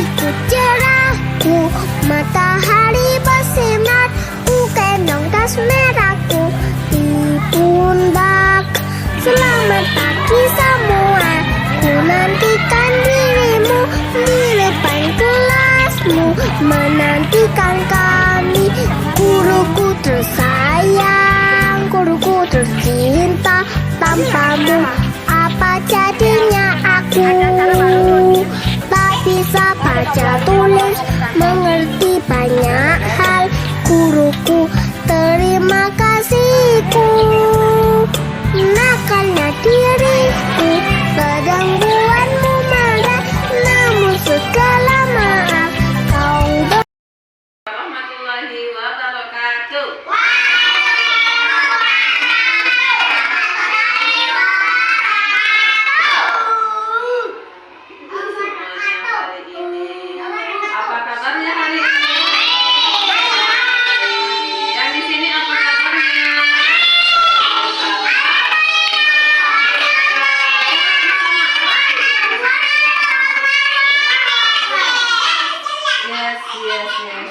hariku cerahku, matahari bersinar, ku gendong tas merahku di pundak. Selamat pagi semua, ku nantikan dirimu di depan kelasmu, menantikan kami. Guruku tersayang, guruku tercinta, tanpamu apa jadinya aku? Tak bisa baca tulis, mengerti banyak hal. Guruku, terima kasihku. Nakalnya diriku, kadang buatmu marah, namun segala maaf kau warahmatullahi wabarakatuh. Apa kabarnya hari ini? Yang di sini apa kabarnya? Yes.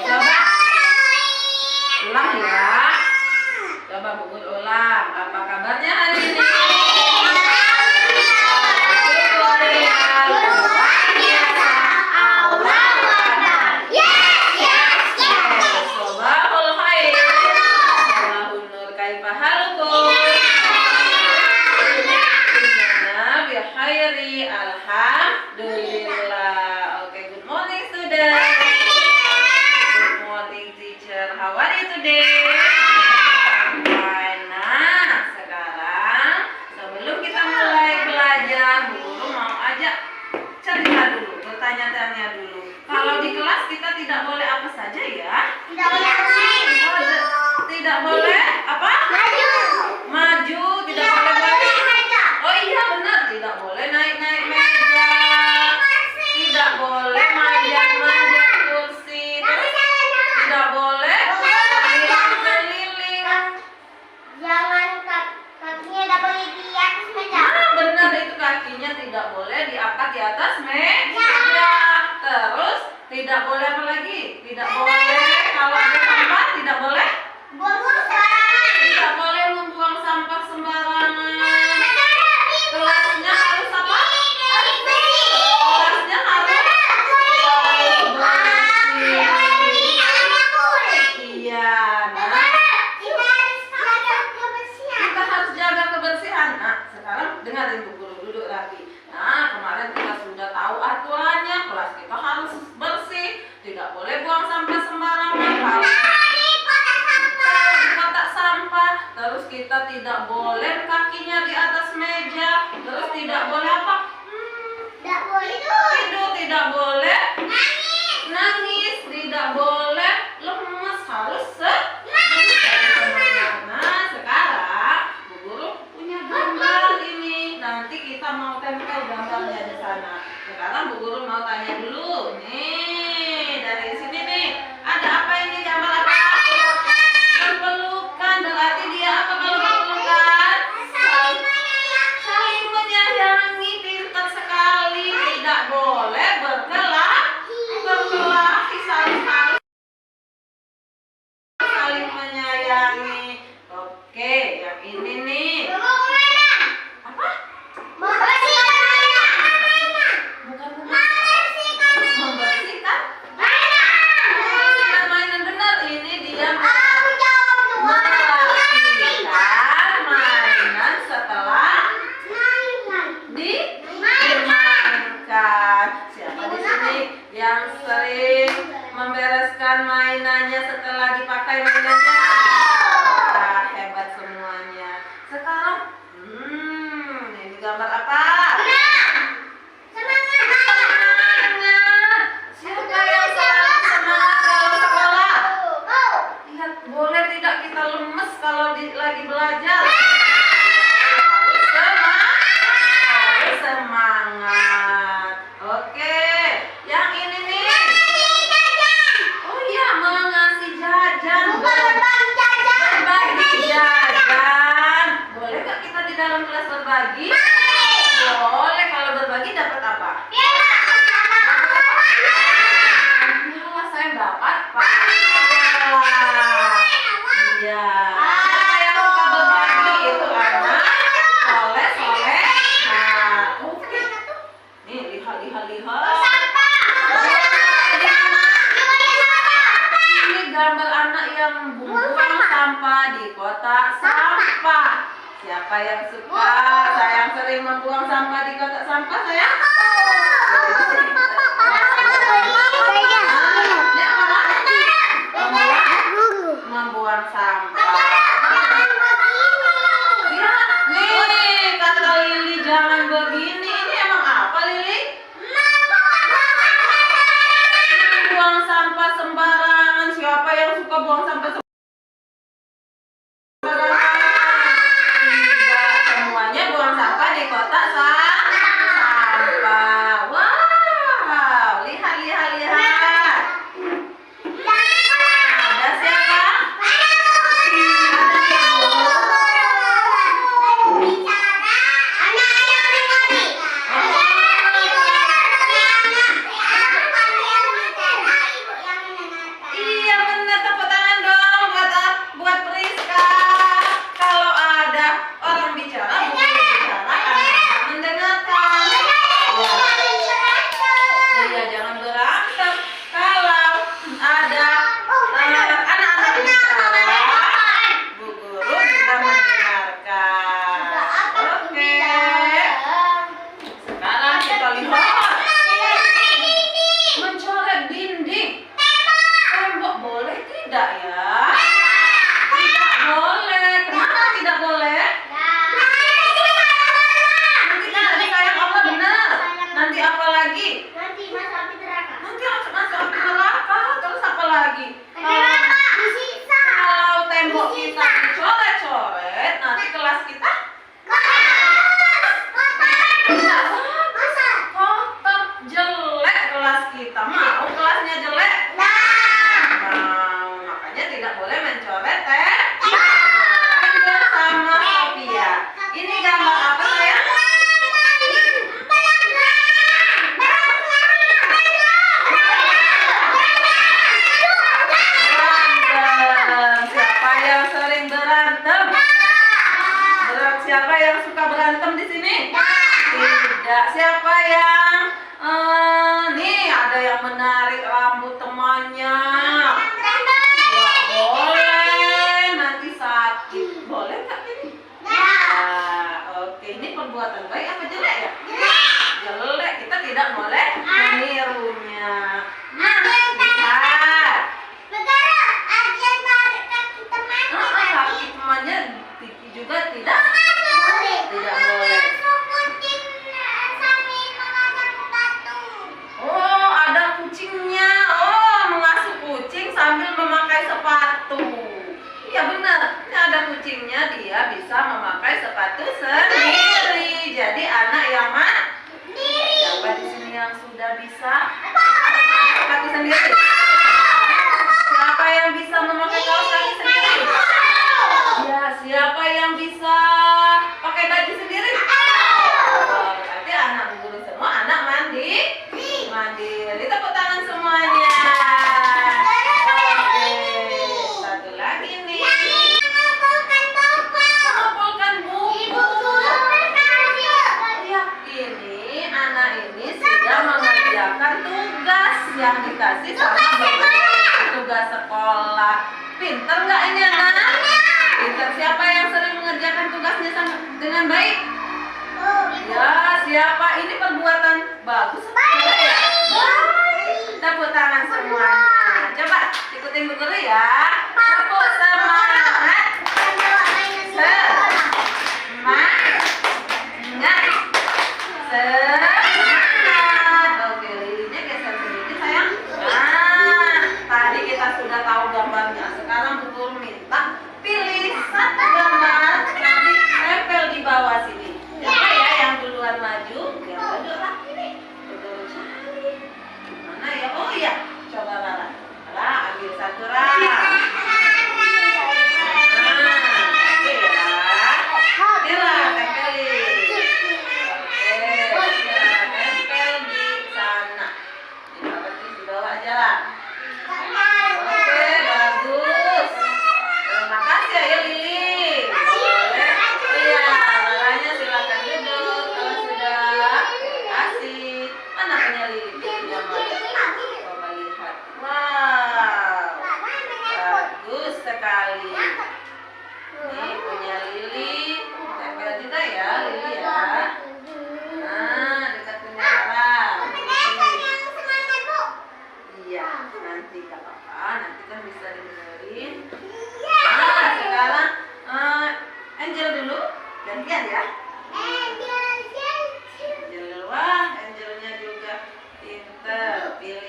Coba ulang ya. Coba Bubur ulang. Apa kabarnya hari ini? Alhamdulillah. Okay, good morning students. Good morning teacher. How are you today? Fine. Nah, sekarang sebelum kita mulai belajar, guru mau ajak cerita dulu, bertanya-tanya dulu. Kalau di kelas kita tidak boleh apa saja ya? tidak boleh main. Tidak boleh apa? Maju, tidak boleh balik. Oh iya benar, tidak boleh naik-naik meja. Tidak boleh manjat-manjat kursi. Terus tidak boleh keliling-keliling. Jangan kakinya tidak boleh di atas meja. Nah, benar itu kakinya tidak boleh diangkat di atas meja. Terus tidak boleh apa lagi? Tidak boleh kalau ada sampah tidak boleh. Tidak boleh membuang sampah sembarangan. Kelasnya harus apa? Kelasnya harus bersih. Iya, nah kita harus jaga kebersihan. Nah, sekarang dengarin Bu Guru duduk lagi. Nah, kemarin kita sudah tahu aturannya. Kelas kita harus bersih. Tidak boleh buang sampah sembarangan. Kotak sampah. Terus kita tidak boleh kakinya di atas meja. Terus tidak boleh apa? Tidur, tidak boleh nangis, tidak boleh lemes, harus semangat. Nah, sekarang Bu Guru punya gambar ini. Nanti kita mau tempel gambarnya di sana. Sekarang Bu Guru mau tanya dulu. Nih, dari sini nih. Ada apa ini gambar apa? Berpelukan. Berarti dia apa kalau berpelukan? Saling menyayangi, pintar sekali. Tidak boleh berkelahi, saling menyayangi. Oke, yang ini nih. Apa? Bukan membersihkan. Membersihkan mainan, benar. Ini dia merapikan mainan setelah dimainkan. Siapa di sini yang sering membereskan mainannya setelah dipakai mainannya? Wah, hebat semuanya. Sekarang, ini gambar apa? Semangat. Siapa yang selalu semangat kalau sekolah? Lihat, boleh tidak kita lemes kalau lagi belajar? Harus semangat. Oke, yang ini nih. Oh iya, mengasih jajan. Berbagi jajan. Boleh nggak kita di dalam kelas berbagi? yang membuang sampah di kotak sampah? Siapa yang suka? Saya yang sering membuang sampah di kotak sampah, saya. Membuang sampah. Ya, nih kata Lili jangan begini. Ini emang apa, Lili? Buang sampah sembarangan. Siapa yang suka buang sampah sembarangan? Tidak, semuanya buang sampah di kotak sampah. Wow, lihat, lihat, lihat. Ada siapa? Iya benar, tepuk tangan dong buat Priska. Kalau ada orang bicara, bukan bicara, anak-anak mendengarkan. Ya, jangan berantem. Kalau ada anak-anak bicara, Bu Guru juga mendengarkan. Oke, sekarang kita lihat mencoret dinding. Tembok boleh tidak ya? Tidak boleh. Kenapa tidak boleh? Nanti tidak disayang Allah, benar. Nanti apa lagi? Nanti masuk api neraka. Terus apa lagi? Kalau tembok kita dicoret-coret, nanti kelas kita kotor, jelek kelas kita. Mau kelasnya jelek? Mau. Makanya tidak boleh mencoret Angel sama Sophia. Ini gambar apa, sayang? Berantem. Siapa yang sering berantem? Siapa yang suka berantem di sini? Tidak. Siapa yang nih ada yang menarik rambut temannya? Nggak boleh, nanti sakit. Boleh nggak ini? Nah, oke. Ini perbuatan baik apa jelek ya? Jelek. Kita tidak boleh menirunya. Lihat. Kaki temannya juga tidak boleh. Oh, ada kucingnya. Oh, mengasuh kucing sambil memakai sepatu. Iya benar. Ini ada kucingnya, dia bisa memakai sepatu sendiri. Jadi anak yang siapa di sini yang sudah bisa sepatu sendiri? Siapa yang bisa memakai kaos kaki sendiri? Ya, siapa yang bisa pakai baju sendiri? Oh, berarti anak guru semua anak mandiri. Tepuk tangan semuanya. Oke, satu lagi nih. Mengumpulkan buku. Ya, ini anak ini sudah mengerjakan tugas yang dikasih sama tugas sekolah. Pinter nggak ini anak? Pinter. Siapa yang sering mengerjakan tugasnya dengan baik? Ya, siapa? Ini perbuatan bagus apa enggak ya? Tepuk tangan semuanya. Coba ikutin Bu Guru ya. Tepuk semangat. Semangat. Oke, lilinya geser sedikit sayang. Nah, tadi kita sudah tahu gambarnya. Sekarang Bu Guru minta pilih satu gambar yang ditempel di bawah sini. Siapa ya yang duluan maju? Yang maju lah ini. Bu Guru cari. Mana ya? Oh iya, coba Rara. Rara ambil satu Rara.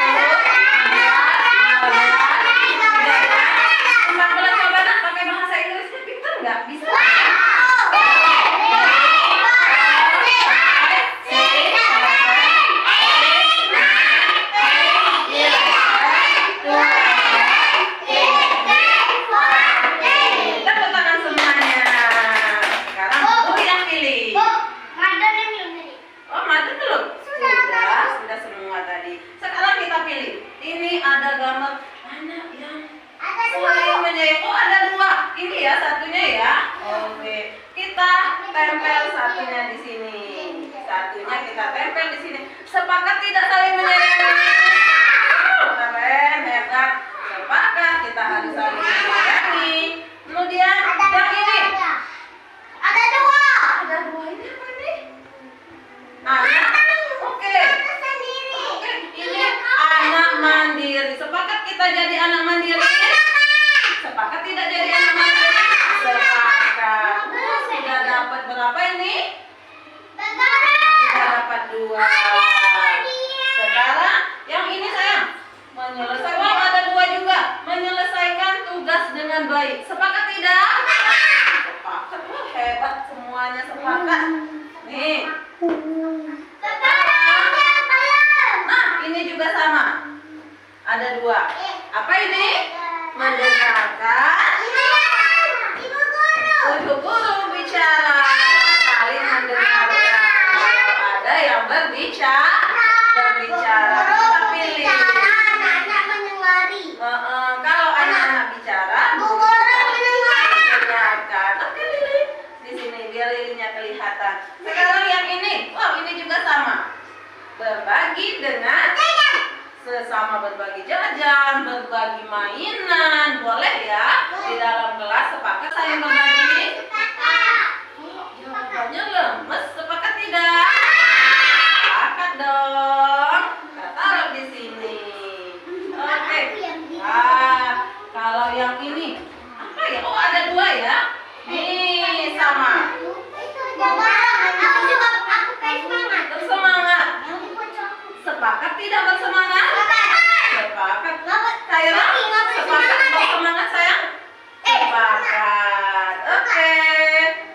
10, 11, 12, 13, ya satunya ya. Oke, kita tempel satunya di sini. Satunya kita tempel di sini. Sepakat tidak saling menyayangi? Keren, hebat. Sepakat kita harus saling menyayangi. Kemudian yang ini. Ada dua. Ada dua ini apa ini? Anak. Oke. Oke, ini anak mandiri. Sepakat kita jadi anak mandiri? Sepakat tidak jadi anak mandiri? Sepakat. Sudah dapat berapa ini? Sudah dapat dua. Sekarang yang ini sayang. Menyelesaikan. Wow, ada dua juga. Menyelesaikan tugas dengan baik. Sepakat tidak? Sepakat. Wah, hebat semuanya sepakat. Nih. Nah, ini juga sama. Ada dua. Apa ini? Mendengarkan. Ibu guru bicara. Saling mendengarkan. Kalau ada yang berbicara, kita pilih. Kalau anak-anak bicara, mendengarkan. Oke, Lili. Di sini biar Lilinya kelihatan. Sekarang yang ini. Wow, ini juga sama. Berbagi dengan sesama, berbagi jajan, berbagi mainan. Boleh ya? Di dalam kelas sepakat saling berbagi. Jawabannya lemes. Sepakat tidak? Sepakat dong. Kita taruh di sini. Oke. Nah, kalau yang ini apa ya? Oh, ada dua ya. Nih, sama. Bersemangat. Sepakat tidak bersemangat? Sepakat. Sayang, sepakat bersemangat sayang? Sepakat. Oke.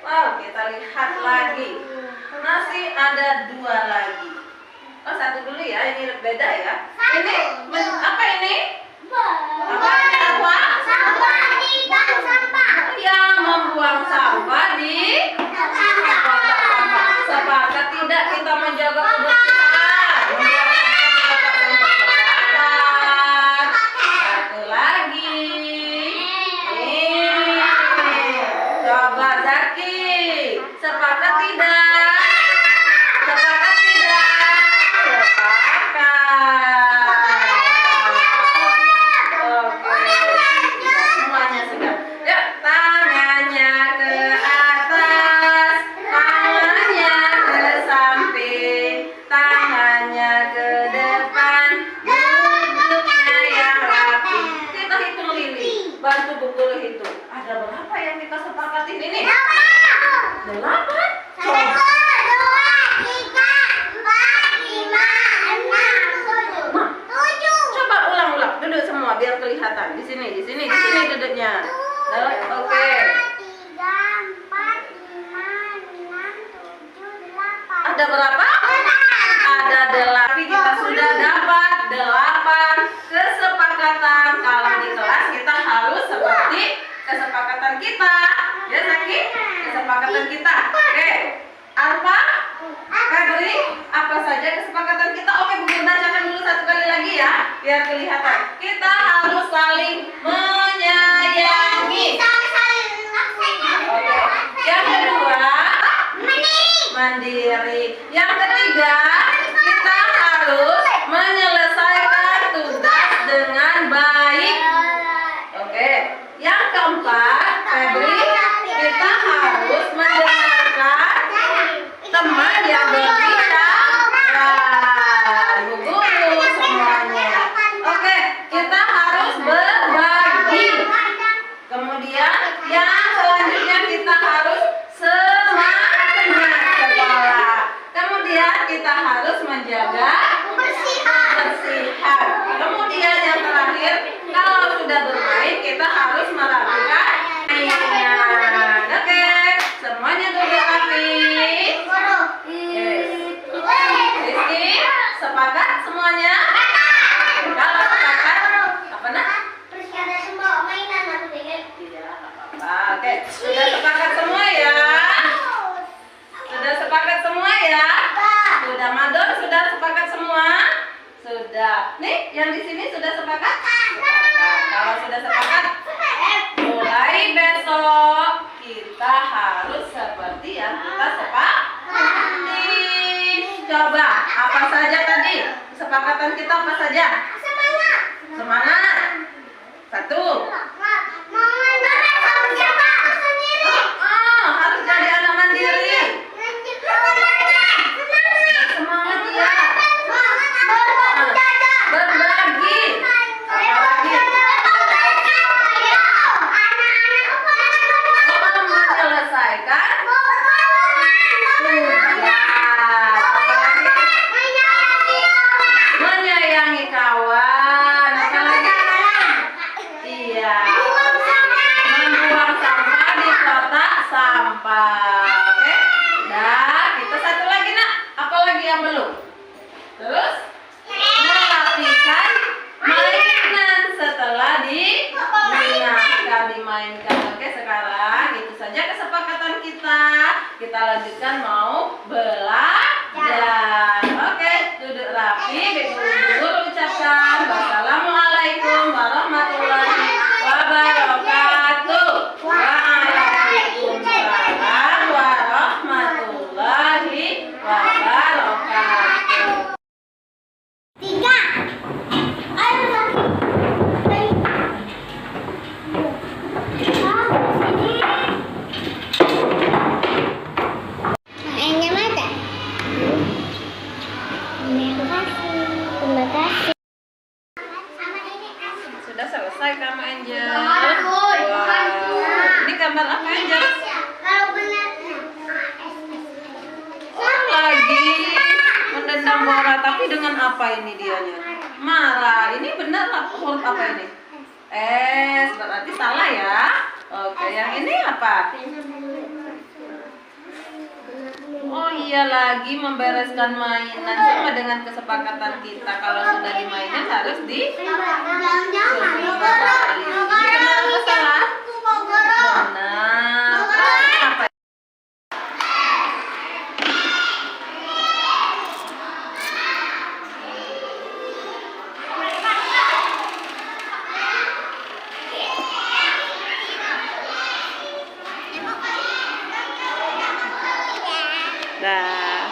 Wow, kita lihat lagi. Masih ada dua lagi. Oh, satu dulu ya. Ini beda ya. Ini apa ini? Apa ini apa? Yang membuang sampah di tempat sampah. Sepakat tidak kita menjaga kebersihan? Membuang sampah di tempat sampah. Satu lagi. Nih. Coba Zaki. Sepakat tidak? Sepakat tidak? Sepakat. Oke. Semuanya sudah. Yuk, tangannya ke atas, tangannya ke samping, tangannya ke depan, duduknya yang rapi. Kita hitung Lili, bantu Bu Guru hitung. Ada berapa yang kita sepakatin ini? 8? Coba. Coba ulang-ulang, duduk semua biar kelihatan. Di sini duduknya. Oke. Ada berapa? Ada 8. Kita sudah dapat 8 kesepakatan. Kalau di kelas kita harus seperti kesepakatan kita. Ya, Zaki? Kesepakatan kita. Oke. Alfa? Febri? Apa saja kesepakatan kita? Oke, Bu Guru bacakan dulu satu kali lagi ya, biar kelihatan. Kita harus saling menyayangi. Oke. Yang kedua, mandiri. Yang ketiga, kita harus menyelesaikan tugas dengan baik. Oke. Yang keempat, Febri, kita harus mendengarkan teman yang berbicara. Bu Guru semuanya. Oke, kesepakatan kita apa saja? Semangat. Semangat. Satu. Harus jadi anak mandiri. Semangat ya. Berbagi. Apalagi? Menyelesaikan tugas. Menyayangi kawan. Apalagi? Iya. Membuang sampah di kotak sampah. Oke? Nah, kita satu lagi nak. Apalagi yang belum? Terus merapikan mainan setelah dimainkan. Oke, sekarang itu saja kesepakatan kita. Kita lanjutkan mau belajar. Oke, duduk rapi. Guru ucapkan wassalamualaikum warahmatullahi wabarakatuh. Waalaikumsalam warahmatullahi wabarakatuh. 3. Ayo mainnya mata. Terima kasih. Sudah selesai kamu Angel. Bagus. Wow. Ini gambar apa Angel? Kalau benar Lagi mendendam Bora, tapi dengan apa ini dianya? Marah. Ini benar huruf apa ini? S, berarti salah ya. Oke, yang ini apa? Oh iya, lagi membereskan mainan. Sama dengan kesepakatan kita, kalau sudah dimainkan harus di benar apa salah? Benar. Apa? Dah.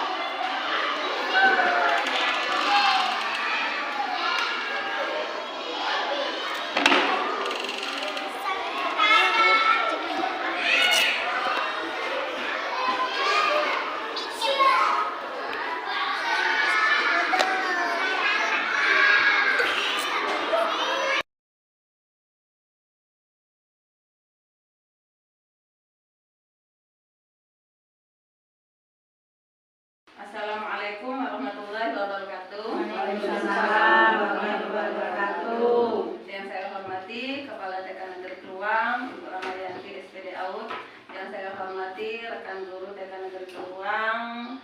Assalamualaikum warahmatullahi wabarakatuh. Waalaikumsalam warahmatullahi wabarakatuh. Yang saya hormati Kepala TK Negeri Keluang, Ibu Ramadhanti SPD AUD. Yang saya hormati rekan guru TK Negeri Keluang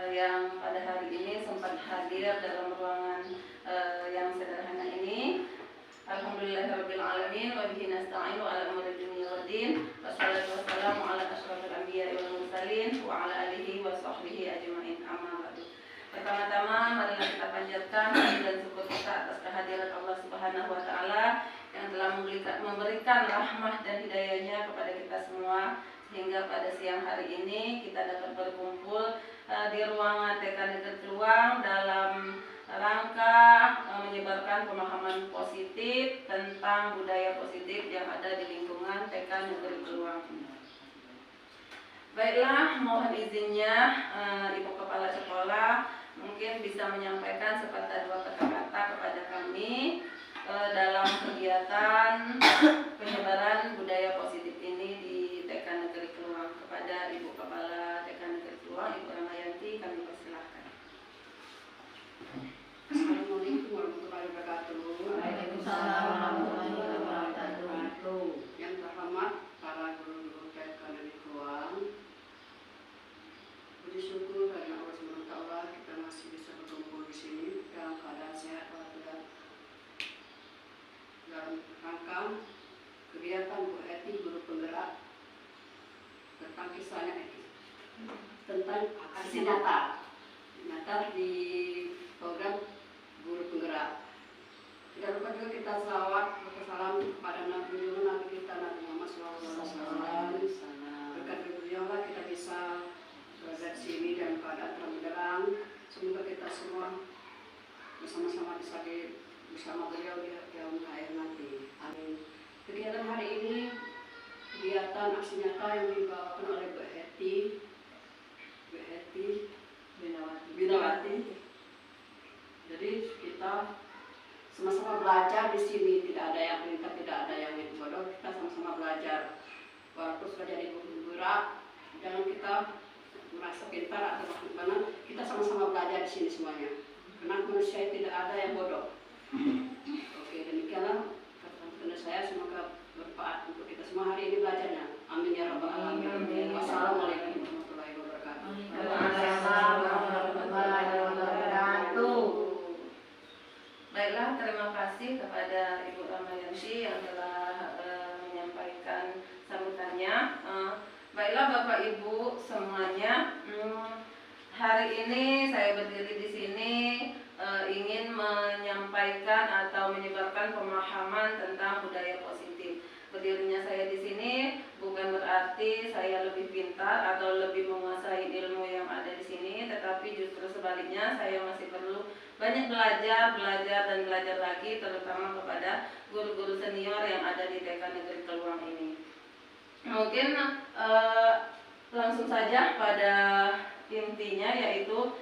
yang pada hari ini sempat hadir dalam ruangan yang sederhana ini. Alhamdulillahirabbil alamin wa bihi nasta'inu ala umuri dunya waddin. Wassalatu wassalamu ala asyrofil anbiya'i wal mursalin wa ala alihi wa sahbihi ajmain. Amma ba'du. Pertama-tama marilah kita panjatkan puji dan syukur kita atas kehadiran Allah Subhanahu wa taala yang telah memberikan rahmah dan hidayahnya kepada kita semua sehingga pada siang hari ini kita dapat berkumpul di ruangan TK Negeri Keluang dalam rangka menyebarkan pemahaman positif tentang budaya positif yang ada di lingkungan TK Negeri Keluang. Baiklah, mohon izinnya Ibu Kepala Sekolah mungkin bisa menyampaikan sepatah dua kata-kata kepada kami dalam kegiatan penyebaran budaya positif ini di TK Negeri Keluang. Kepada Ibu Kepala TK Negeri Keluang, Ibu Ramadhanti, kami persilahkan. Assalamualaikum warahmatullahi wabarakatuh. Waalaikumsalam warahmatullahi wabarakatuh. Yang terhormat para guru-guru TK Negeri Keluang, puji syukur karena Allah SWT kita masih bisa berkumpul di sini dalam keadaan sehat walafiat dalam rangka kegiatan Bu Eti guru penggerak tentang kisahnya Eti tentang aksi nyata di program guru penggerak. Tidak lupa juga kita selawat bersalam kepada Nabi kita Nabi Muhammad SAW. Berkat beliaulah kita bisa berada di sini dan keadaan terang benderang. Semoga kita semua bersama-sama aksi nyata yang dibawakan oleh Bu Hetty Binawati. Jadi kita sama-sama belajar di sini, tidak ada yang pintar, tidak ada yang bodoh, kita sama-sama belajar. Walaupun sudah jadi berat, jangan kita merasa pintar atau bagaimana, kita sama-sama belajar di sini semuanya. Karena manusia tidak ada yang bodoh. Oke, demikianlah kata saya, semoga bermanfaat untuk kita semua hari ini belajarnya. Amin ya rabbal alamin. Wassalamualaikum warahmatullahi wabarakatuh. Waalaikumsalam warahmatullahi wabarakatuh. Baiklah, terima kasih kepada Ibu Ramayanti yang telah menyampaikan sambutannya. Baiklah Bapak Ibu semuanya, hari ini saya berdiri di sini ingin menyampaikan atau menyebarkan pemahaman tentang budaya positif. Berdirinya saya di sini bukan berarti saya lebih pintar atau lebih menguasai ilmu yang ada di sini, tetapi justru sebaliknya saya masih perlu banyak belajar lagi, terutama kepada guru-guru senior yang ada di TK Negeri Keluang ini. Mungkin langsung saja pada intinya, yaitu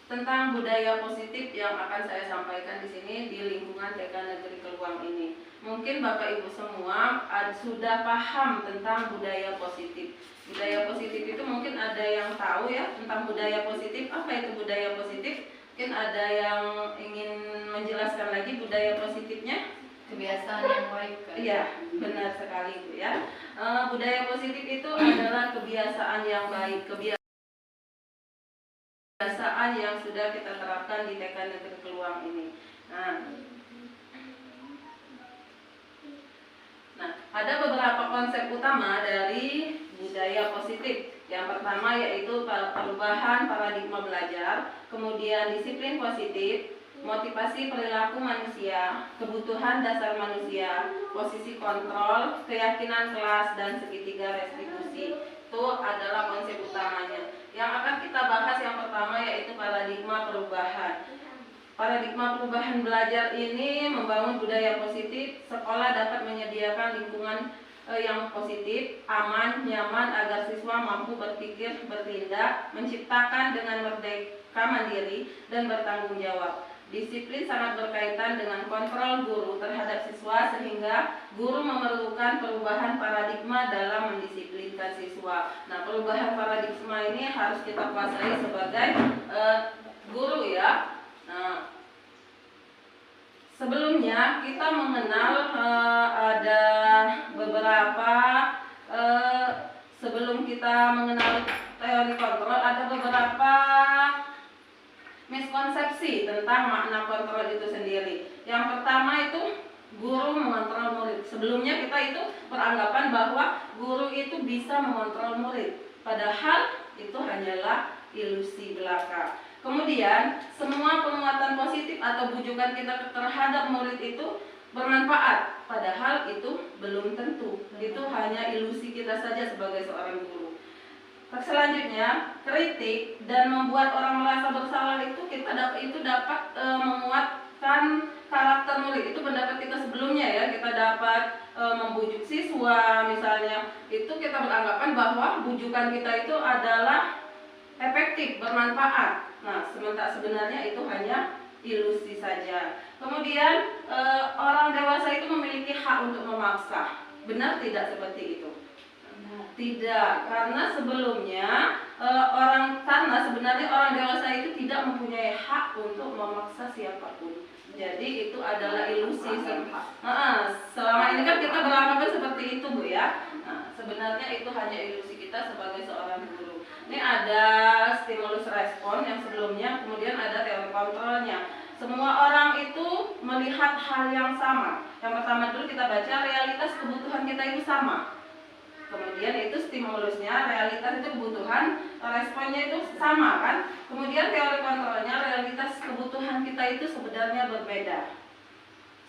tentang budaya positif yang akan saya sampaikan di sini di lingkungan TK Negeri Keluang ini. Mungkin Bapak Ibu semua sudah paham tentang budaya positif. Budaya positif itu mungkin ada yang tahu ya tentang budaya positif. Apa itu budaya positif? Mungkin ada yang ingin menjelaskan lagi budaya positifnya? Kebiasaan yang baik kan? Iya, benar sekali Bu ya. Budaya positif itu adalah kebiasaan yang baik, kebiasaan yang sudah kita terapkan di TK Negeri Keluang ini. Nah, ada beberapa konsep utama dari budaya positif. Yang pertama yaitu perubahan paradigma belajar, kemudian disiplin positif, motivasi perilaku manusia, kebutuhan dasar manusia, posisi kontrol, keyakinan kelas, dan segitiga restitusi. Itu adalah konsep utamanya. Yang akan kita bahas yang pertama yaitu paradigma perubahan. Paradigma perubahan belajar ini membangun budaya positif. Sekolah dapat menyediakan lingkungan yang positif, aman, nyaman agar siswa mampu berpikir, bertindak, menciptakan dengan merdeka mandiri dan bertanggung jawab. Disiplin sangat berkaitan dengan kontrol guru terhadap siswa, sehingga guru memerlukan perubahan paradigma dalam mendisiplinkan siswa. Nah, perubahan paradigma ini harus kita kuasai sebagai guru ya. Nah, sebelumnya kita mengenal ada beberapa sebelum kita mengenal teori kontrol, ada beberapa miskonsepsi tentang makna kontrol itu sendiri. Yang pertama itu guru mengontrol murid. Sebelumnya kita itu beranggapan bahwa guru itu bisa mengontrol murid, padahal itu hanyalah ilusi belaka. Kemudian semua penguatan positif atau bujukan kita terhadap murid itu bermanfaat, padahal itu belum tentu. Itu hanya ilusi kita saja sebagai seorang guru. Selanjutnya, kritik dan membuat orang merasa bersalah itu dapat menguatkan karakter murid. Itu pendapat kita sebelumnya ya. Kita dapat membujuk siswa misalnya. Itu kita beranggapan bahwa bujukan kita itu adalah efektif, bermanfaat. Nah, sebenarnya itu hanya ilusi saja. Kemudian orang dewasa itu memiliki hak untuk memaksa. Benar tidak seperti itu? Tidak, karena sebenarnya orang dewasa itu tidak mempunyai hak untuk memaksa siapapun. Jadi itu adalah ilusi. Selama ini kan kita beranggapan seperti itu Bu ya. Nah, sebenarnya itu hanya ilusi kita sebagai seorang guru. Ini ada stimulus respon yang sebelumnya, kemudian ada teori kontrolnya. Semua orang itu melihat hal yang sama. Yang pertama dulu kita baca realitas kebutuhan kita itu sama. Kemudian itu stimulusnya, realitas itu kebutuhan, responnya itu sama kan. Kemudian teori kontrolnya, realitas kebutuhan kita itu sebenarnya berbeda.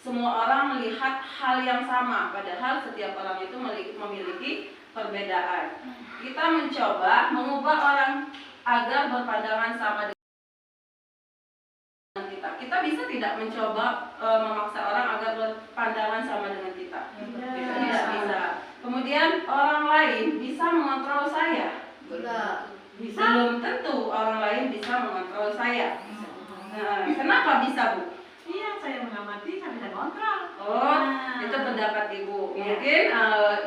Semua orang melihat hal yang sama, padahal setiap orang itu memiliki perbedaan. Kita mencoba mengubah orang agar berpandangan sama dengan kita. Kita bisa tidak mencoba memaksa orang agar berpandangan sama dengan kita? Tidak bisa. Kemudian Kemudian orang lain bisa mengontrol saya. Belum tentu orang lain bisa mengontrol saya. Nah, kenapa bisa, Bu? Iya, saya mengamati, saya bisa kontrol. Oh, itu pendapat Ibu. Mungkin,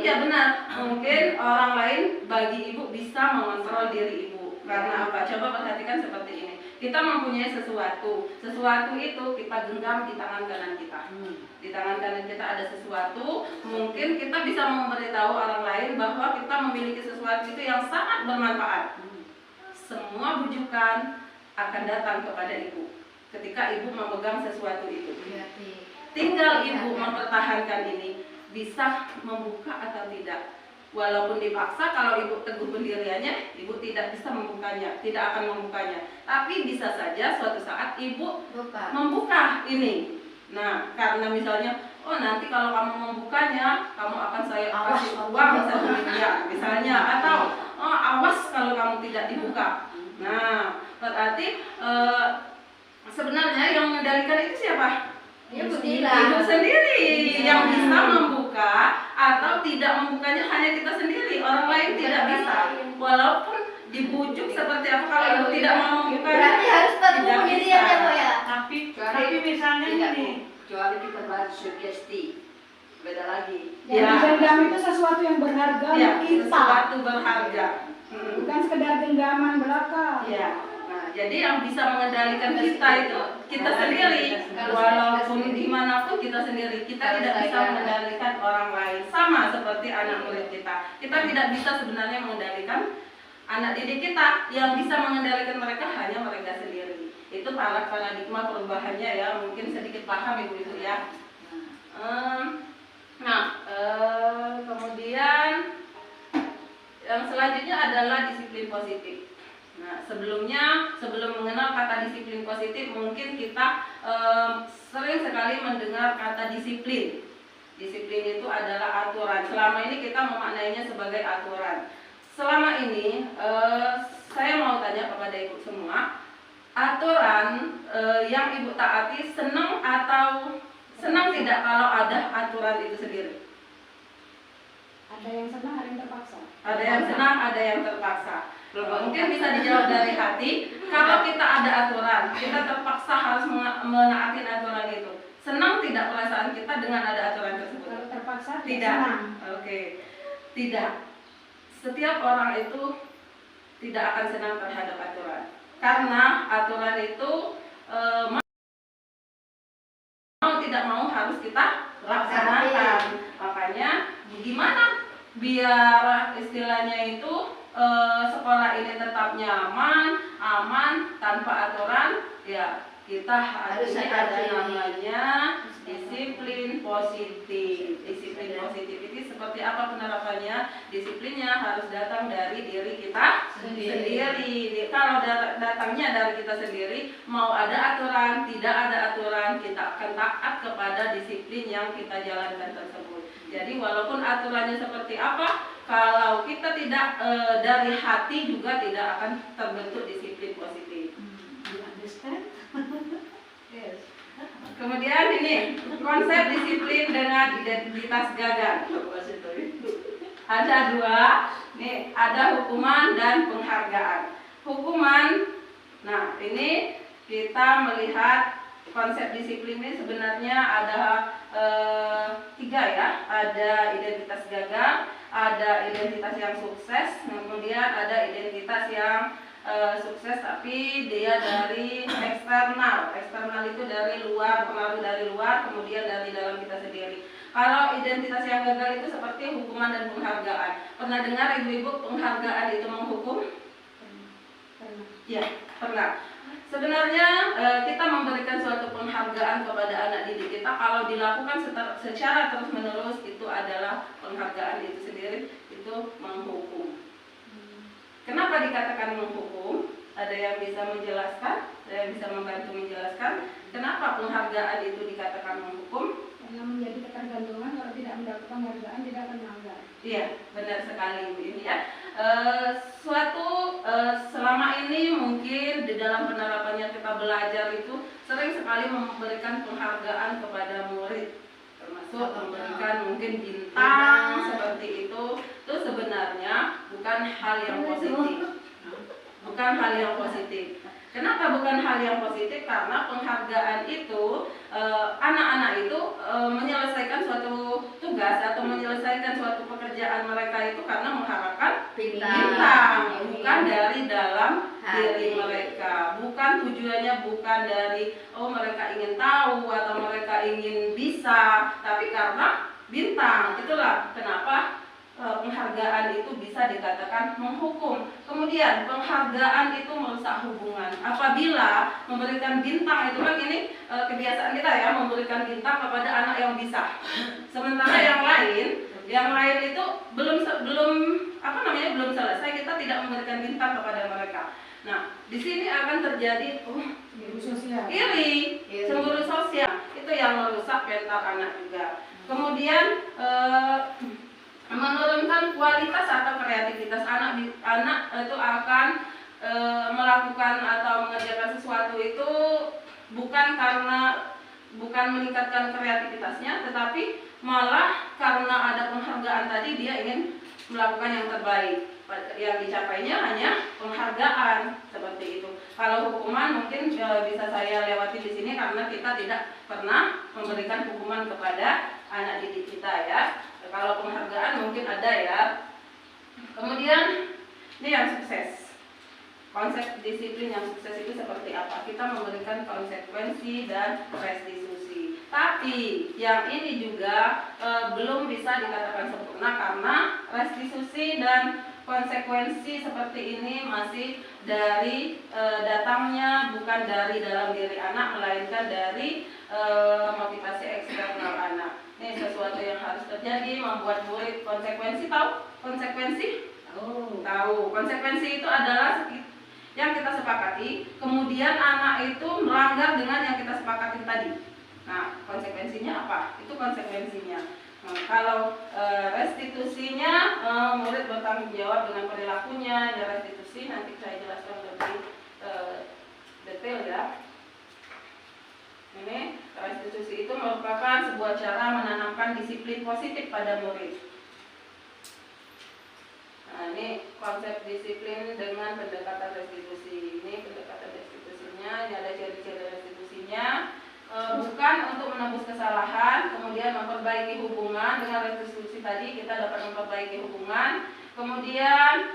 iya benar. Mungkin orang lain bagi Ibu bisa mengontrol diri Ibu. Karena apa? Coba perhatikan seperti ini. Kita mempunyai sesuatu. Sesuatu itu kita genggam di tangan kanan kita. Di tangan kanan kita ada sesuatu. Mungkin kita bisa memberitahu orang lain bahwa kita memiliki sesuatu itu yang sangat bermanfaat. Semua bujukan akan datang kepada Ibu ketika Ibu memegang sesuatu itu. Tinggal Ibu mempertahankan ini, bisa membuka atau tidak. Walaupun dipaksa, kalau Ibu teguh pendiriannya, Ibu tidak bisa membukanya, tidak akan membukanya. Tapi bisa saja suatu saat Ibu membuka ini. Nah, karena misalnya, oh nanti kalau kamu membukanya, kamu akan saya kasih uang 1 miliar misalnya, atau oh awas kalau kamu tidak dibuka. Nah, berarti sebenarnya yang mengendalikan itu siapa? Ibu sendiri yang bisa membuka atau tidak membukanya hanya kita sendiri. Orang lain tidak bisa. Walaupun dibujuk seperti apa, kalau Ibu tidak mau membukanya, Berarti harus teguh tidak pendirian ya, Bu bisa. ya. Tapi misalnya tidak, ini, kecuali kita bahas sugesti, beda lagi. Yang Ya. digenggam itu sesuatu yang berharga Ya, untuk kita, sesuatu berharga. bukan sekedar genggaman belaka. Ya. Nah, jadi yang bisa mengendalikan kita itu kita sendiri. Walaupun dimanapun kita sendiri, kita tidak bisa mengendalikan orang lain. Sama seperti anak murid kita. Kita tidak bisa sebenarnya mengendalikan anak didik kita. Yang bisa mengendalikan mereka hanya mereka sendiri. Itu paradigma perubahannya ya. Mungkin sedikit paham Ibu-ibu ya. Kemudian yang selanjutnya adalah disiplin positif. Nah, sebelum mengenal kata disiplin positif, mungkin kita sering sekali mendengar kata disiplin. Disiplin itu adalah aturan. Selama ini kita memaknainya sebagai aturan. Selama ini saya mau tanya kepada Ibu semua, aturan yang Ibu taati senang atau senang tidak kalau ada aturan itu sendiri? Ada yang senang, ada yang terpaksa. Ada yang senang, ada yang terpaksa. Mungkin bisa dijawab dari hati. Kalau kita ada aturan, kita terpaksa harus menaati aturan itu. Senang tidak perasaan kita dengan ada aturan tersebut? Kalau terpaksa Tidak. senang. Oke. Tidak. Setiap orang itu tidak akan senang terhadap aturan. Karena aturan itu mau tidak mau harus kita laksanakan. Makanya gimana biar istilahnya itu sekolah ini tetap nyaman, aman, tanpa aturan, ya kita harus ada namanya disiplin positif. Disiplin positif ini seperti apa penerapannya? Disiplinnya harus datang dari diri kita sendiri. Kalau datangnya dari kita sendiri, mau ada aturan, tidak ada aturan, kita akan taat kepada disiplin yang kita jalankan tersebut. Jadi walaupun aturannya seperti apa, kalau kita tidak dari hati juga tidak akan terbentuk disiplin positif. You understand? Yes. Kemudian ini konsep disiplin dengan identitas gagal. Ada 2, nih ada hukuman dan penghargaan. Hukuman, nah ini kita melihat konsep disiplin ini sebenarnya ada 3 ya. Ada identitas gagal, ada identitas yang sukses, kemudian ada identitas yang sukses tapi dia dari eksternal. Eksternal itu dari luar, pengaruh dari luar, kemudian dari dalam kita sendiri. Kalau identitas yang gagal itu seperti hukuman dan penghargaan. Pernah dengar ibu-ibu penghargaan itu menghukum? Pernah. Ya, pernah. Sebenarnya kita memberikan suatu penghargaan kepada anak didik kita kalau dilakukan secara terus-menerus itu adalah penghargaan itu sendiri, itu menghukum. Kenapa dikatakan menghukum? Ada yang bisa menjelaskan? Ada yang bisa membantu menjelaskan kenapa penghargaan itu dikatakan menghukum? Karena menjadi ketergantungan, kalau tidak mendapat penghargaan tidak akan melanggar. Iya, benar sekali Bu ini ya. Selama ini mungkin di dalam penerapannya kita belajar itu sering sekali memberikan penghargaan kepada murid. termasuk memberikan mungkin bintang seperti itu sebenarnya bukan hal yang positif. Bukan hal yang positif. Kenapa bukan hal yang positif? Karena penghargaan itu anak-anak itu menyelesaikan suatu tugas atau menyelesaikan suatu pekerjaan mereka itu karena mengharapkan bintang, bukan dari dalam diri mereka. Bukan tujuannya bukan dari mereka ingin tahu atau mereka ingin bisa, tapi karena bintang. Itulah kenapa penghargaan itu bisa dikatakan menghukum. Kemudian penghargaan itu merusak hubungan. Apabila memberikan bintang itu kan ini kebiasaan kita ya, memberikan bintang kepada anak yang bisa. Sementara yang lain itu belum selesai, kita tidak memberikan bintang kepada mereka. Nah, di sini akan terjadi iri, cemburu sosial. Itu yang merusak mental anak juga. Kemudian menurunkan kualitas atau kreativitas anak itu akan melakukan atau mengerjakan sesuatu itu bukan meningkatkan kreativitasnya, tetapi malah karena ada penghargaan tadi dia ingin melakukan yang terbaik. Yang dicapainya hanya penghargaan seperti itu. Kalau hukuman mungkin bisa saya lewati di sini karena kita tidak pernah memberikan hukuman kepada anak didik kita ya. Kalau penghargaan mungkin ada ya. Kemudian ini yang sukses. Konsep disiplin yang sukses itu seperti apa? Kita memberikan konsekuensi dan restitusi. Tapi yang ini juga belum bisa dikatakan sempurna karena restitusi dan konsekuensi seperti ini masih dari datangnya bukan dari dalam diri anak, melainkan dari motivasi eksternal anak. Ini sesuatu yang harus terjadi, membuat murid konsekuensi. Tahu konsekuensi? Tahu. Konsekuensi itu adalah yang kita sepakati, kemudian anak itu melanggar dengan yang kita sepakati tadi. Nah, konsekuensinya apa? Itu konsekuensinya. Nah, kalau restitusinya, murid bertanggung jawab dengan perilakunya. Ya, restitusi nanti saya jelaskan lebih detail ya. Ini restitusi itu merupakan sebuah cara menanamkan disiplin positif pada murid. Nah, ini konsep disiplin dengan pendekatan restitusi. Ini pendekatan restitusinya, ini ada ciri-ciri restitusinya. Bukan untuk menebus kesalahan, kemudian memperbaiki hubungan. Dengan restitusi tadi kita dapat memperbaiki hubungan. Kemudian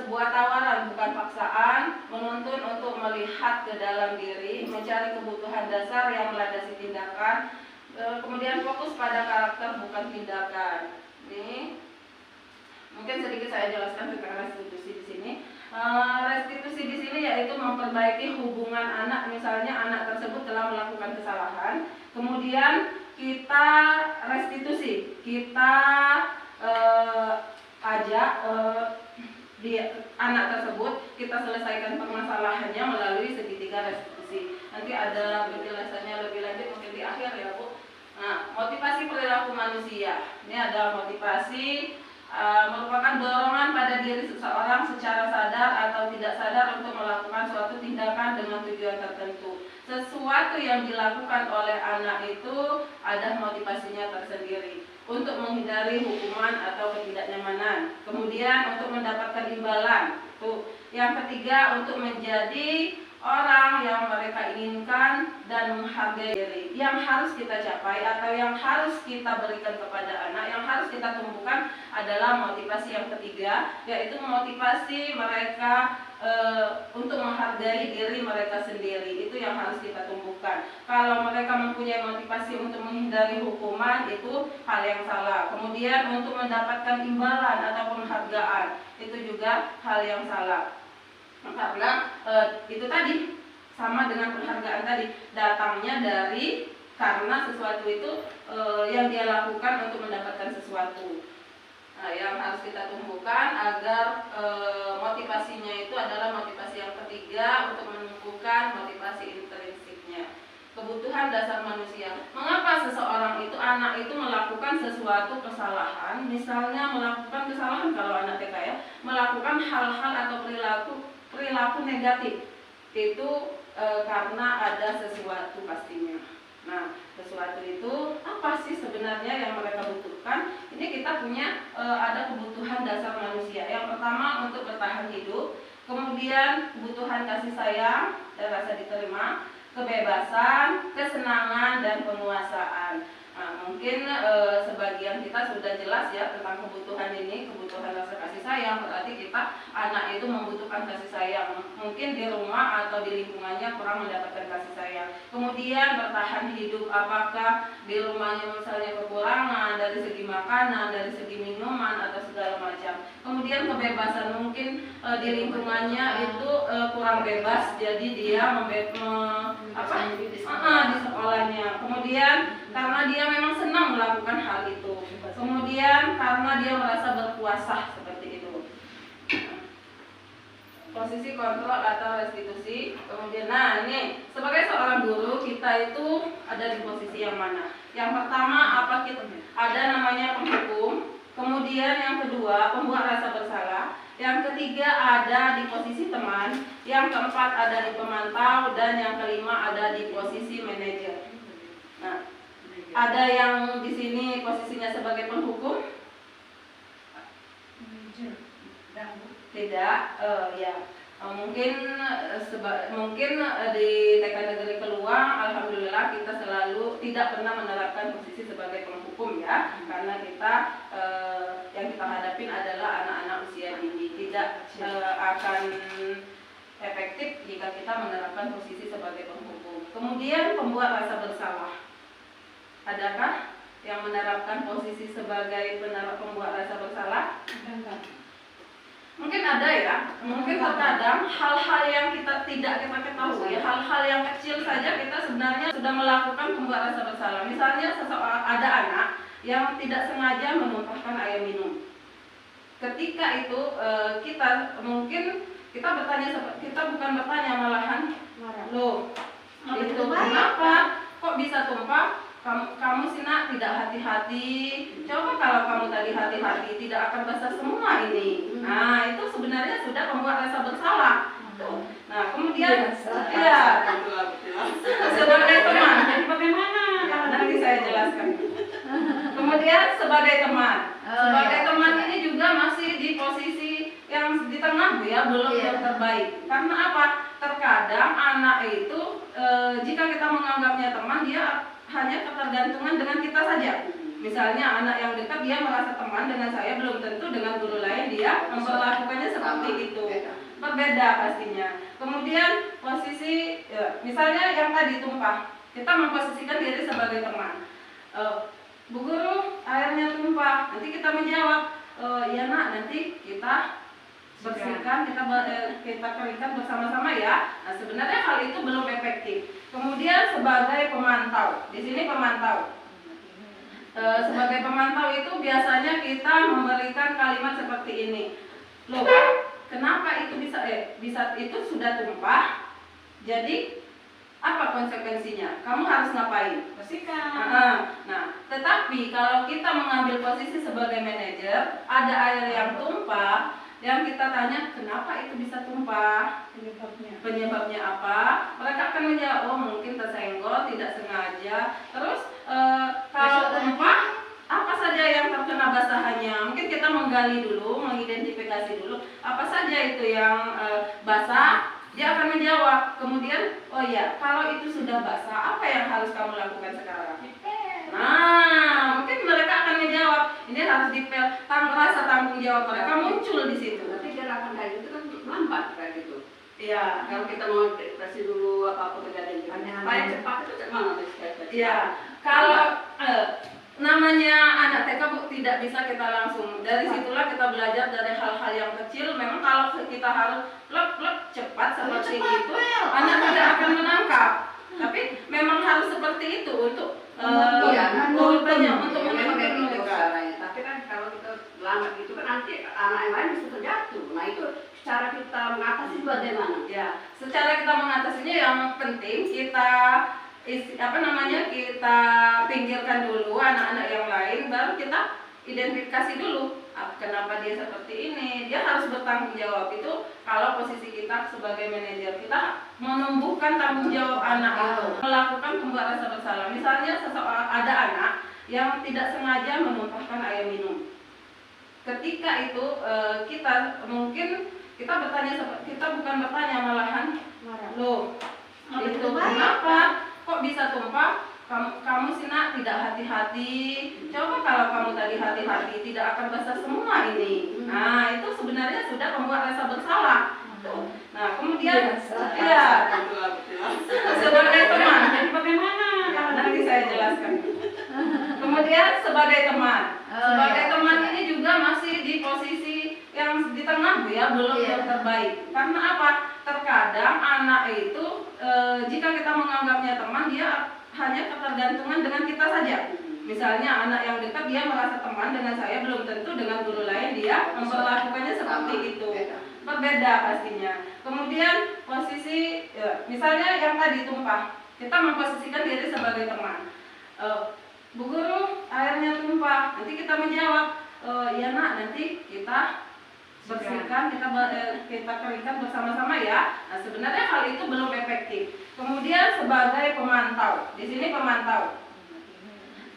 sebuah tawaran bukan paksaan, menuntun untuk melihat ke dalam diri, mencari kebutuhan dasar yang melandasi tindakan. Kemudian fokus pada karakter bukan tindakan. Ini mungkin sedikit saya jelaskan tentang restitusi di sini. Restitusi di sini yaitu memperbaiki hubungan anak. Misalnya anak tersebut telah melakukan kesalahan, kemudian kita restitusi, kita ajak anak tersebut, kita selesaikan permasalahannya melalui segitiga restitusi. Nanti ada penjelasannya lebih lanjut mungkin di akhir ya Bu. Nah, motivasi perilaku manusia. Ini adalah motivasi merupakan dorongan pada diri seseorang secara sadar atau tidak sadar untuk melakukan suatu tindakan dengan tujuan tertentu. Sesuatu yang dilakukan oleh anak itu ada motivasinya tersendiri. Untuk menghindari hukuman atau ketidaknyamanan. Kemudian untuk mendapatkan imbalan. Tuh. Yang ketiga untuk menjadi orang yang mereka inginkan dan menghargai diri. Yang harus kita capai atau yang harus kita berikan kepada anak, yang harus kita tumbuhkan adalah motivasi yang ketiga, yaitu motivasi mereka untuk menghargai diri mereka sendiri. Itu yang harus kita tumbuhkan. Kalau mereka mempunyai motivasi untuk menghindari hukuman, itu hal yang salah. Kemudian untuk mendapatkan imbalan atau penghargaan, itu juga hal yang salah. Karena itu tadi sama dengan penghargaan tadi, datangnya dari karena sesuatu itu yang dia lakukan untuk mendapatkan sesuatu. Nah, yang harus kita tumbuhkan agar motivasinya itu adalah motivasi yang ketiga untuk menumbuhkan motivasi intrinsiknya. Kebutuhan dasar manusia. Mengapa seseorang itu, anak itu melakukan sesuatu kesalahan, misalnya melakukan kesalahan kalau anak TK ya, melakukan hal-hal atau perilaku negatif. Itu karena ada sesuatu pastinya. Nah, sesuatu itu apa sih sebenarnya yang mereka butuhkan? Ini kita punya ada kebutuhan dasar manusia. Yang pertama untuk bertahan hidup, kemudian kebutuhan kasih sayang dan rasa diterima, kebebasan, kesenangan, dan penguasaan. Nah, mungkin sebagian kita sudah jelas ya tentang kebutuhan ini, kebutuhan rasa kasih sayang. Berarti kita anak itu membutuhkan kasih sayang. Mungkin di rumah atau di lingkungannya kurang mendapatkan kasih sayang. Kemudian bertahan hidup, apakah di rumahnya misalnya kekurangan dari segi makanan, dari segi minuman atau segala macam. Kemudian kebebasan, mungkin di lingkungannya itu kurang bebas, jadi dia di sekolahnya. Kemudian karena dia memang senang melakukan hal itu. Kemudian karena dia merasa berkuasa seperti itu. Posisi kontrol atau restitusi. Kemudian, nah ini sebagai seorang guru kita itu ada di posisi yang mana? Yang pertama apa kita ada namanya penghukum. Kemudian yang kedua pembuat rasa bersalah. Yang ketiga ada di posisi teman. Yang keempat ada di pemantau, dan yang kelima ada di posisi manajer. Nah, ada yang di sini posisinya sebagai penghukum? Tidak, ya. Mungkin di TK Negeri Keluang, alhamdulillah kita selalu tidak pernah menerapkan posisi sebagai penghukum ya, karena kita yang kita hadapin adalah anak-anak usia dini. Tidak akan efektif jika kita menerapkan posisi sebagai penghukum. Kemudian pembuat rasa bersalah. Adakah yang menerapkan posisi sebagai pembuat rasa bersalah? Mungkin ada ya, mungkin terkadang hal-hal yang kita tidak kita ketahui, hal-hal yang kecil saja kita sebenarnya sudah melakukan pembuat rasa bersalah. Misalnya ada anak yang tidak sengaja menumpahkan air minum. Ketika itu kita bukan bertanya, malahan loh itu kenapa kok bisa tumpah? Kamu sih nak tidak hati-hati. Coba kalau kamu tadi hati-hati, tidak akan basah semua ini. Nah, itu sebenarnya sudah membuat rasa bersalah. Nah, kemudian ya sebagai teman. Jadi bagaimana? Ya, nanti saya jelaskan. Kemudian sebagai teman. Sebagai teman ini juga masih di posisi yang di tengah ya, belum yang terbaik. Karena apa? Terkadang anak itu jika kita menganggapnya teman, dia hanya ketergantungan dengan kita saja. Misalnya anak yang dekat dia merasa teman dengan saya, belum tentu dengan guru lain dia memperlakukannya seperti itu. Berbeda pastinya. Kemudian posisi misalnya yang tadi tumpah, kita memposisikan diri sebagai teman. Bu guru, airnya tumpah. Nanti kita menjawab, ya nak, nanti kita bersihkan, kita keringkan bersama-sama ya. Nah, sebenarnya hal itu belum efektif. Kemudian sebagai pemantau, di sini pemantau. Sebagai pemantau itu biasanya kita memberikan kalimat seperti ini. Loh, kenapa itu bisa itu sudah tumpah? Jadi apa konsekuensinya? Kamu harus ngapain? Bersihkan. Nah, tetapi kalau kita mengambil posisi sebagai manajer, ada air yang tumpah. Yang kita tanya, kenapa itu bisa tumpah? Penyebabnya apa? Mereka akan menjawab, oh mungkin tersenggol, tidak sengaja. Terus kalau tumpah, apa saja yang terkena basahannya? Mungkin kita menggali dulu, mengidentifikasi dulu apa saja itu yang basah. Dia akan menjawab. Kemudian, oh ya, kalau itu sudah basah, apa yang harus kamu lakukan sekarang? Nah, mungkin mereka akan menjawab, ini harus dipel, rasa tanggung jawab mereka muncul di situ. Tapi gerakan kayak gitu kan lambat kayak gitu. Iya. Kalau kita mau kasih dulu apa-apa kejadian gitu, paling cepat itu mana tuh? Iya. Kalau namanya anak TK Bu, tidak bisa kita langsung. Dari situlah kita belajar dari hal-hal yang kecil. Memang kalau kita harus lep cepat seperti itu, anak tidak akan menangkap. Tapi memang harus seperti itu untuk untuk menuntun mereka. Tapi kan kalau kita lambat gitu kan nanti anak yang lain bisa terjatuh. Nah itu cara kita mengatasi bagaimana? Ya, secara kita mengatasinya yang penting kita kita pinggirkan dulu anak-anak yang lain, baru kita identifikasi dulu kenapa dia seperti ini. Dia harus bertanggung jawab. Itu kalau posisi kita sebagai manajer, kita menumbuhkan tanggung jawab anak itu, melakukan pembuat rasa bersalah. Misalnya seseorang, ada anak yang tidak sengaja menumpahkan air minum. Ketika itu kita mungkin kita bukan bertanya, malahan loh itu kenapa kok bisa tumpah? Kamu sih nak tidak hati-hati. Coba kalau kamu tadi hati-hati, tidak akan basah semua ini. Nah, itu sebenarnya sudah membuat rasa bersalah. Tuh. Nah, kemudian ya sebagai teman. Jadi bagaimana? Nanti saya jelaskan. Kemudian sebagai teman. Sebagai teman ini juga masih di posisi yang di tengah ya, belum yang terbaik. Karena apa? Terkadang anak itu jika kita menganggapnya teman, dia hanya ketergantungan dengan kita saja. Misalnya anak yang dekat dia merasa teman dengan saya, belum tentu dengan guru lain dia memperlakukannya seperti itu. Berbeda pastinya. Kemudian posisi misalnya yang tadi tumpah, kita memposisikan diri sebagai teman. Bu guru, airnya tumpah. Nanti kita menjawab, ya nak, nanti kita bersihkan, kita keringkan bersama-sama ya. Nah, sebenarnya hal itu belum efektif. Kemudian sebagai pemantau, di sini pemantau.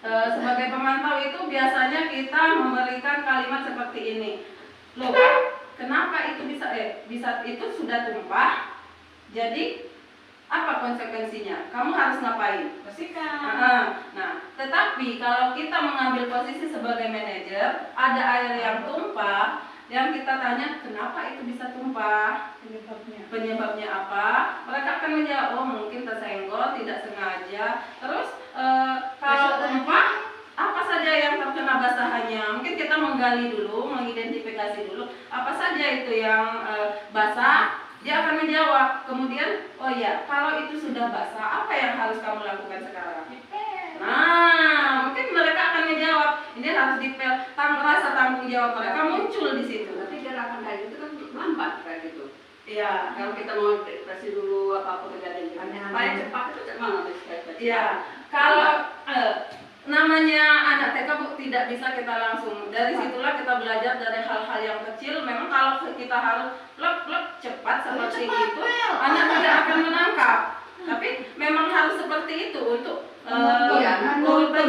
Sebagai pemantau itu biasanya kita memberikan kalimat seperti ini. Loh, kenapa itu bisa itu sudah tumpah? Jadi apa konsekuensinya? Kamu harus ngapain? Bersihkan. Nah, tetapi kalau kita mengambil posisi sebagai manajer, ada air yang tumpah, yang kita tanya kenapa itu bisa tumpah, penyebabnya apa, mereka akan menjawab, oh mungkin tersenggol, tidak sengaja. Terus kalau tumpah, apa saja yang terkena basahannya? Mungkin kita menggali dulu, mengidentifikasi dulu apa saja itu yang basah. Dia akan menjawab. Kemudian, oh ya, kalau itu sudah basah, apa yang harus kamu lakukan sekarang? Nah, mungkin mereka akan menjawab. Ini harus dipel. Rasa tanggung jawab mereka muncul di situ. Tapi gerakan kayak gitu kan lambat kayak gitu. Iya. Kalau kita mau kasih dulu apa kejadian paling cepat itu mana? Iya. Kalau namanya anak TK Bu, tidak bisa kita langsung. Dari situlah kita belajar dari hal-hal yang kecil. Memang kalau kita harus plek cepat seperti itu, anak tidak akan menangkap. Tapi memang harus seperti itu untuk untuk menuntun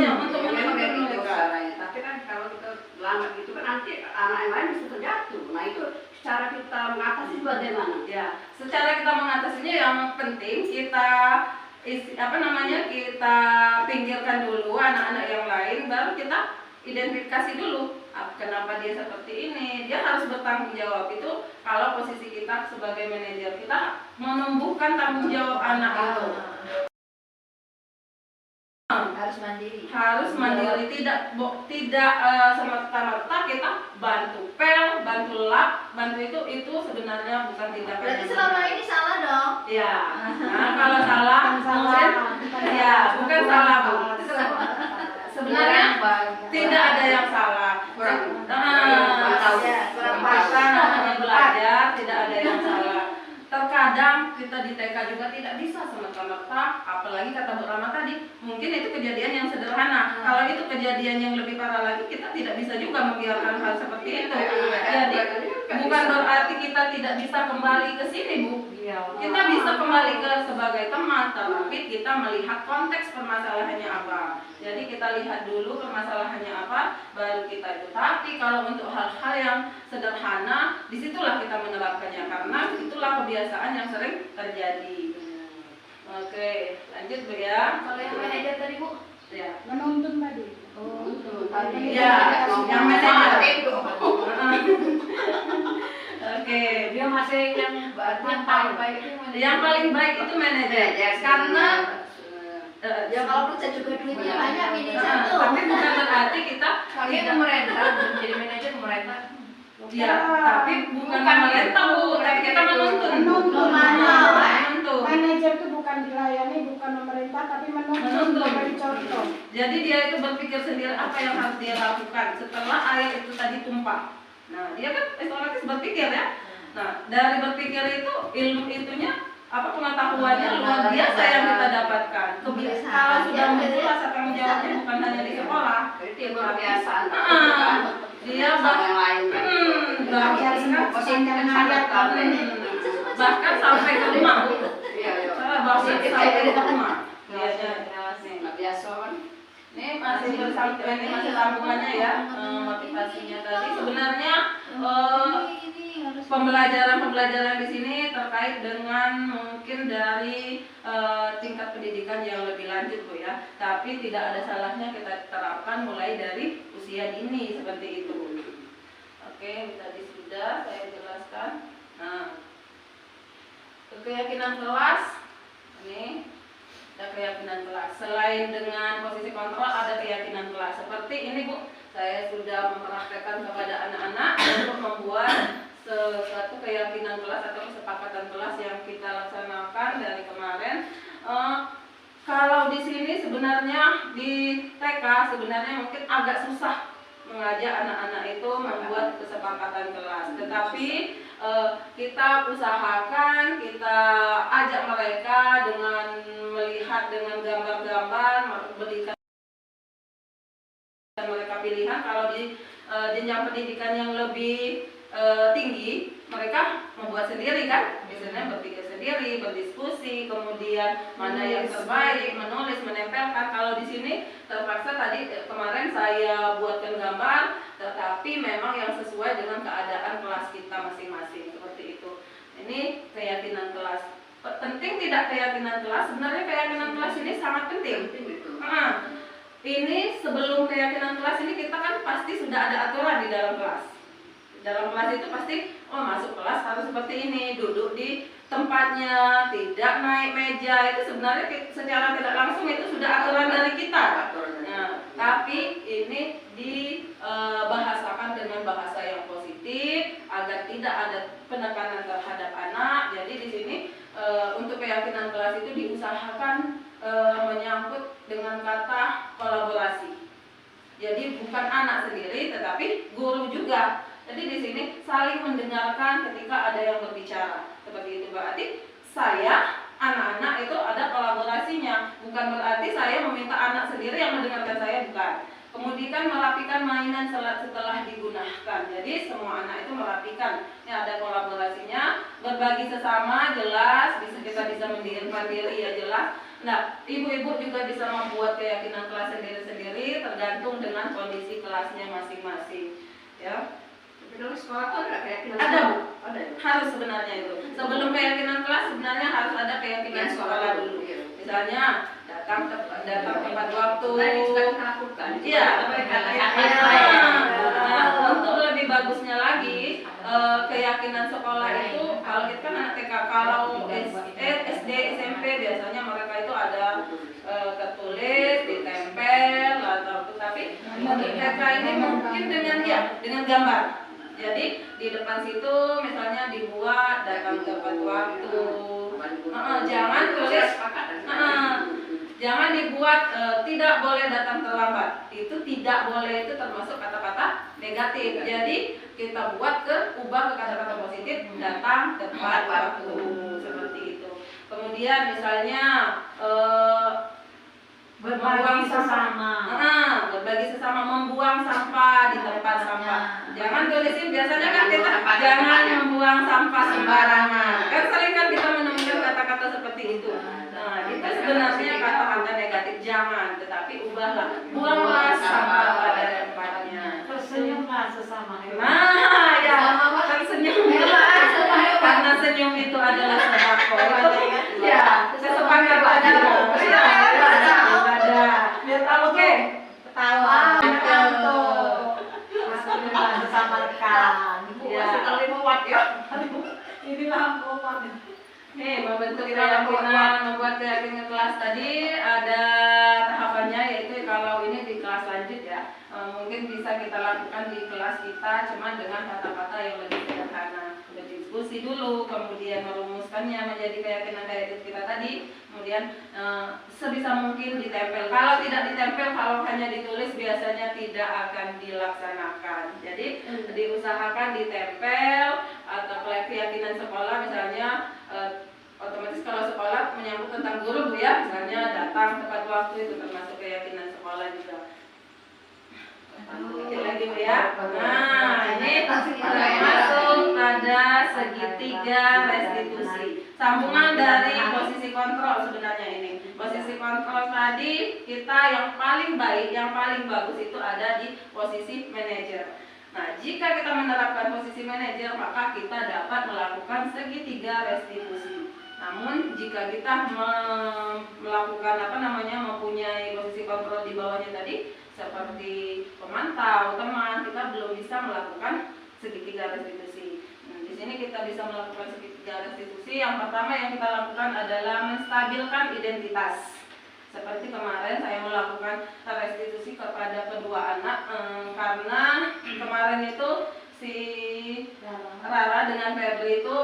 mereka. Tapi kan kalau kita lambat gitu kan nanti anak yang lain bisa terjatuh. Nah itu cara kita mengatasi bagaimana? Ya, secara kita mengatasinya yang penting kita kita pinggirkan dulu anak-anak yang lain, baru kita identifikasi dulu kenapa dia seperti ini. Dia harus bertanggung jawab. Itu kalau posisi kita sebagai manajer, kita menumbuhkan tanggung jawab anak itu. Harus mandiri, tidak semerta-merta kita bantu bantu lap, bantu itu sebenarnya bukan tindakan. Berarti selama ini salah dong? Ya. Nah, kalau salah, ya bukan salah Bu. Sebenarnya tidak ada yang salah. Kurang namanya belajar, tidak ada yang salah. Terkadang kita di TK juga tidak bisa semerta-merta, apalagi kata Bu Rama tadi, mungkin itu kejadian yang sederhana. Kalau itu kejadian yang lebih parah lagi, kita tidak bisa juga membiarkan hal seperti itu. Jadi bukan berarti kita tidak bisa kembali ke sini Bu. Kita bisa kembali ke sebagai teman, tapi kita melihat konteks permasalahannya apa. Jadi kita lihat dulu permasalahannya apa, baru kita itu. Tapi kalau untuk hal-hal yang sederhana, disitulah kita menerapkannya, karena itulah kebiasaan yang sering terjadi. Oke, lanjut Bu ya. Kalau yang manajer tadi Bu? Ya. Menuntun tadi. Ya, yang manajer. Oke, Dia masih yang paling baik itu manajer. yang paling baik itu manajer, karena Ya kalau kerja juga duitnya banyak ini satu. tapi bukan berarti kita Kalian pemerintah, jadi manajer pemerintah. ya, tapi bukan memerintah Bu, tapi kita menuntun. Menuntun. Menuntun. Manajer itu bukan dilayani, bukan memerintah, tapi menuntun, memberi contoh. Jadi dia itu berpikir sendiri apa yang harus dia lakukan setelah air itu tadi tumpah. Nah, dia kan otomatis berpikir ya. Nah, dari berpikir itu ilmu itunya pengetahuannya luar biasa yang kita dapatkan. Kalau sudah muncul rasa tanggung jawabnya bukan hanya di sekolah, Berarti kebiasaan. dia yang lain. bahkan sampai ke rumah. Iya, iya. Bahkan sampai ke rumah. Nggak biasa kan? Ini masih sambungannya ya, motivasinya tadi sebenarnya pembelajaran di sini terkait dengan mungkin dari tingkat pendidikan yang lebih lanjut Bu ya, tapi tidak ada salahnya kita terapkan mulai dari usia dini seperti itu. Oke, tadi sudah saya jelaskan. Nah, keyakinan kelas ini. Ada keyakinan kelas. Selain dengan posisi kontrol, ada keyakinan kelas. Seperti ini Bu, saya sudah mempraktekkan kepada anak-anak untuk membuat suatu keyakinan kelas atau kesepakatan kelas yang kita laksanakan dari kemarin. Kalau di sini sebenarnya di TK sebenarnya mungkin agak susah mengajak anak-anak itu membuat kesepakatan kelas. Tetapi kita usahakan, kita ajak mereka dengan melihat dengan gambar-gambar, berikan mereka pilihan. Kalau di jenjang pendidikan yang lebih tinggi, mereka membuat sendiri kan, biasanya berpikir sendiri, berdiskusi, kemudian mana yang terbaik, menulis, menempelkan. Kalau di sini terpaksa tadi kemarin saya buatkan gambar, tetapi memang yang sesuai dengan keadaan kelas kita masing-masing seperti itu. Ini keyakinan kelas. Penting tidak keyakinan kelas? Sebenarnya keyakinan kelas ini sangat penting. Ini sebelum keyakinan kelas ini kita kan pasti sudah ada aturan di dalam kelas. Dalam kelas itu pasti, masuk kelas harus seperti ini, duduk di tempatnya, tidak naik meja. Itu sebenarnya secara tidak langsung itu sudah aturan dari kita. Nah, tapi ini dibahasakan dengan bahasa yang positif agar tidak ada penekanan terhadap anak. Jadi di sini untuk keyakinan kelas itu diusahakan menyangkut dengan kata kolaborasi. Jadi bukan anak sendiri, tetapi guru juga. Jadi di sini saling mendengarkan ketika ada yang berbicara. Seperti itu berarti saya, anak-anak itu ada kolaborasinya. Bukan berarti saya meminta anak sendiri yang mendengarkan saya, bukan. Kemudian merapikan mainan setelah digunakan. Jadi semua anak itu merapikan. Ini ada kolaborasinya, berbagi sesama jelas, kita bisa mandiri ya jelas. Nah, ibu-ibu juga bisa membuat keyakinan kelas sendiri-sendiri tergantung dengan kondisi kelasnya masing-masing. Ya. Tapi kalau sekolah tuh ada keyakinan. Ada Bu, Ada. harus sebenarnya itu. Sebelum keyakinan kelas sebenarnya harus ada keyakinan sekolah dulu. Misalnya datang tepat waktu. Iya. Nah, untuk lebih bagusnya lagi keyakinan sekolah itu kalau kita kan anak TK, kalau SD, SMP biasanya mereka itu ada tertulis, ditempel atau tapi untuk TK ini mungkin dengan gambar. Jadi di depan situ misalnya dibuat datang tepat waktu. Jangan tulis, jangan dibuat tidak boleh datang terlambat. Itu tidak boleh, itu termasuk kata-kata negatif. Jadi kita ubah ke kata-kata positif, datang tepat waktu seperti itu. Kemudian misalnya berbagi sesama, membuang sampah di tempat sampah. Jangan tulisin, biasanya kan kita jangan membuang sampah sembarangan. Kan sering kan kita menemukan kata-kata seperti itu. Nah, itu sebenarnya kata-kata negatif, jangan, tetapi ubahlah. Buanglah sampah pada tempatnya. Tersenyumlah sesama. Nah, ya, tersenyum. Karena senyum itu adalah sedekah. Ya, kesepakatan juga. Oke, ketawa, Bersama rekan. ya. Ini lampu Nih, membentuk keyakinan, membuat keyakinan kelas tadi ada tahapannya, yaitu kalau ini di kelas lanjut ya, mungkin bisa kita lakukan di kelas kita, cuman dengan kata-kata yang lebih sederhana. Berdiskusi dulu, kemudian merumuskannya menjadi keyakinan kita tadi, kemudian sebisa mungkin ditempel. Kalau tidak ditempel, kalau hanya ditulis biasanya tidak akan dilaksanakan. Jadi diusahakan ditempel atau keyakinan sekolah misalnya otomatis kalau sekolah menyangkut tentang guru Bu ya, misalnya datang tepat waktu itu termasuk keyakinan sekolah juga. Dikit lagi Bu ya. Nah, ini sudah masuk pada segitiga restitusi. Sambungan dari posisi kontrol sebenarnya ini. Posisi kontrol tadi kita yang paling baik, yang paling bagus itu ada di posisi manajer. Nah, jika kita menerapkan posisi manajer, maka kita dapat melakukan segitiga restitusi. Namun, jika kita melakukan mempunyai posisi kontrol di bawahnya tadi, seperti pemantau, teman, kita belum bisa melakukan segitiga restitusi. Nah, di sini kita bisa melakukan segitiga restitusi. Yang pertama yang kita lakukan adalah menstabilkan identitas. Seperti kemarin saya melakukan restitusi kepada kedua anak karena kemarin itu si Rara dengan Febri itu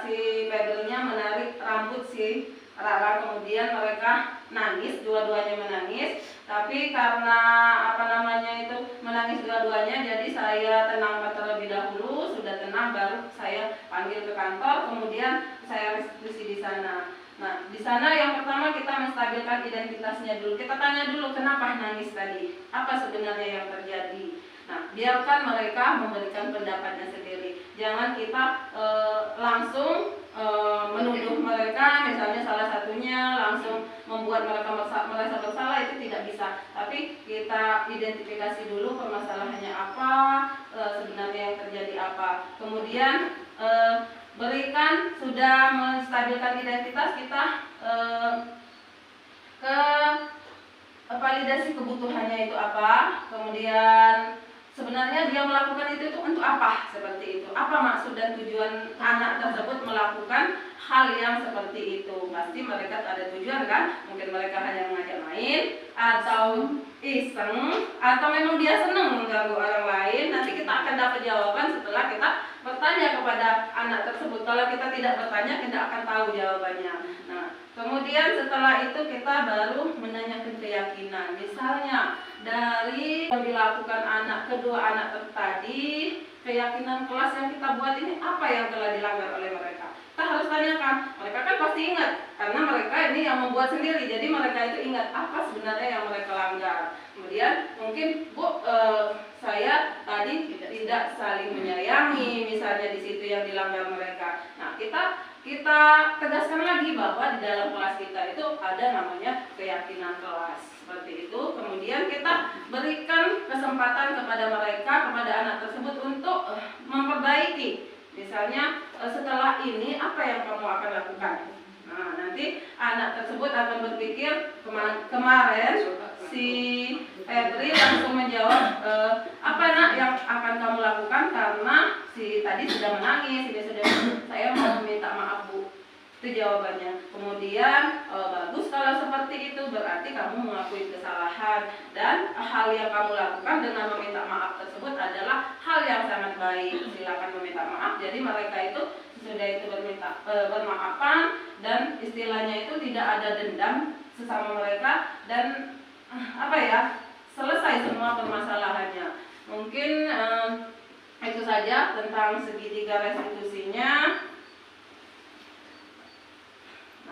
si Febrinya menarik rambut si Rara, kemudian mereka nangis, dua-duanya menangis. Tapi karena menangis dua-duanya, jadi saya tenangkan terlebih dahulu. Sudah tenang baru saya panggil ke kantor, kemudian saya restitusi di sana. Nah, di sana yang pertama kita menstabilkan identitasnya dulu. Kita tanya dulu kenapa nangis tadi, apa sebenarnya yang terjadi. Nah, biarkan mereka memberikan pendapatnya sendiri. Jangan kita langsung menuduh mereka, misalnya salah satunya langsung membuat mereka merasa bersalah, itu tidak bisa. Tapi kita identifikasi dulu permasalahannya apa, sebenarnya yang terjadi apa. Kemudian berikan, sudah menstabilkan identitas, kita ke validasi kebutuhannya itu apa, kemudian sebenarnya dia melakukan itu untuk apa, seperti itu. Apa maksud dan tujuan anak tersebut melakukan hal yang seperti itu? Pasti mereka ada tujuan kan? Mungkin mereka hanya mengajak main, atau iseng, atau memang dia senang mengganggu orang lain. Nanti kita akan dapat jawaban setelah kita bertanya kepada anak tersebut. Kalau kita tidak bertanya, kita akan tahu jawabannya. Nah, kemudian setelah itu kita baru menanyakan keyakinan. Misalnya dari yang dilakukan kedua anak tadi, keyakinan kelas yang kita buat ini apa yang telah dilanggar oleh mereka? Kita harus tanyakan. Mereka kan pasti ingat, karena mereka ini yang membuat sendiri. Jadi mereka itu ingat apa sebenarnya yang mereka langgar. Kemudian mungkin Bu, saya tadi tidak saling menyayangi, misalnya di situ yang dilanggar mereka. Nah, kita tegaskan lagi bahwa di dalam kelas kita itu ada namanya keyakinan kelas, seperti itu. Kemudian kita berikan kesempatan kepada mereka, kepada anak tersebut untuk memperbaiki. Misalnya setelah ini apa yang kamu akan lakukan? Nah, nanti anak tersebut akan berpikir kemarin si Febri langsung menjawab apa nak yang akan kamu lakukan, karena si tadi sudah menangis, saya mau minta maaf Bu. Itu jawabannya. Kemudian bagus kalau seperti itu, berarti kamu mengakui kesalahan, dan hal yang kamu lakukan dengan meminta maaf tersebut adalah hal yang sangat baik. Silakan meminta maaf. Jadi mereka itu sesudah itu bermaafan, dan istilahnya itu tidak ada dendam sesama mereka, dan selesai semua permasalahannya. Mungkin itu saja tentang segitiga restitusinya.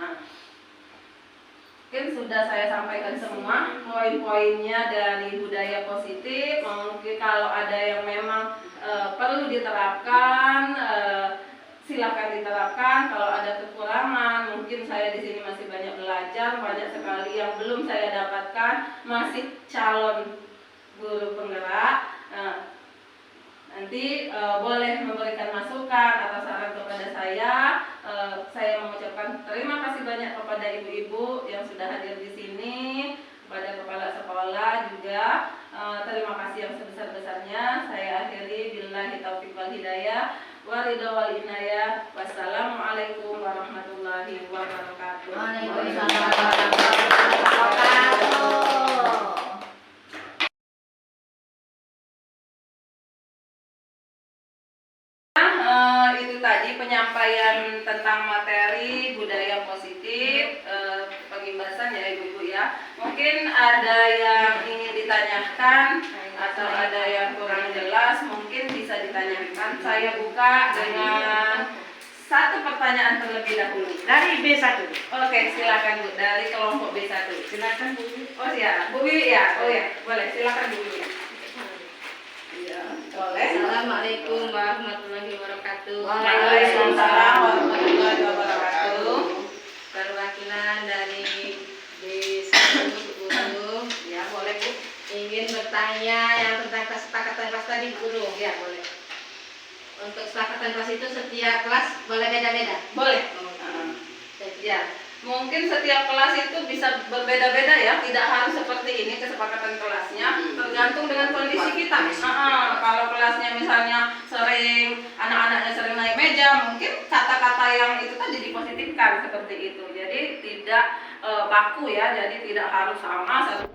Nah, mungkin sudah saya sampaikan semua poin-poinnya dari budaya positif. Mungkin kalau ada yang memang perlu diterapkan, silakan diterapkan. Kalau ada kekurangan, mungkin saya di sini masih banyak belajar, banyak sekali yang belum saya dapatkan, masih calon guru penggerak. Nanti boleh memberikan masukan atau saran kepada saya. Saya mengucapkan terima kasih banyak kepada ibu-ibu yang sudah hadir di sini, kepada kepala sekolah juga. Terima kasih yang sebesar-besarnya. Saya akhiri billahi taufiq wal hidayah, waridha wal inayah. Wassalamualaikum warahmatullahi wabarakatuh. Waalaikumsalam warahmatullahi wabarakatuh. Itu tadi penyampaian tentang materi budaya positif, pengimbasan ya ibu-ibu ya. Mungkin ada yang ingin ditanyakan atau ada yang kurang jelas, mungkin bisa ditanyakan. Saya buka dengan satu pertanyaan terlebih dahulu. Dari B1. Oke, silakan Bu dari kelompok B1. Silakan Bu. Oh iya, Bu Wiwi ya. Oh ya, boleh. Silakan Bu Wiwi. Iya, boleh. Assalamualaikum warahmatullahi wabarakatuh. Waalaikumsalam warahmatullahi wabarakatuh. Perwakilan dari B1 Guru. Ya, boleh Bu. Ingin bertanya yang tentang kesepakatan kelas tadi Guru. Ya, boleh. Untuk kesepakatan kelas itu setiap kelas boleh beda-beda. Boleh. Ya, mungkin setiap kelas itu bisa berbeda-beda ya, tidak harus seperti ini kesepakatan kelasnya, tergantung dengan kondisi kita. Kalau kelasnya misalnya sering anak-anaknya sering naik meja, mungkin kata-kata yang itu tadi dipositifkan seperti itu. Jadi tidak baku ya, jadi tidak harus sama.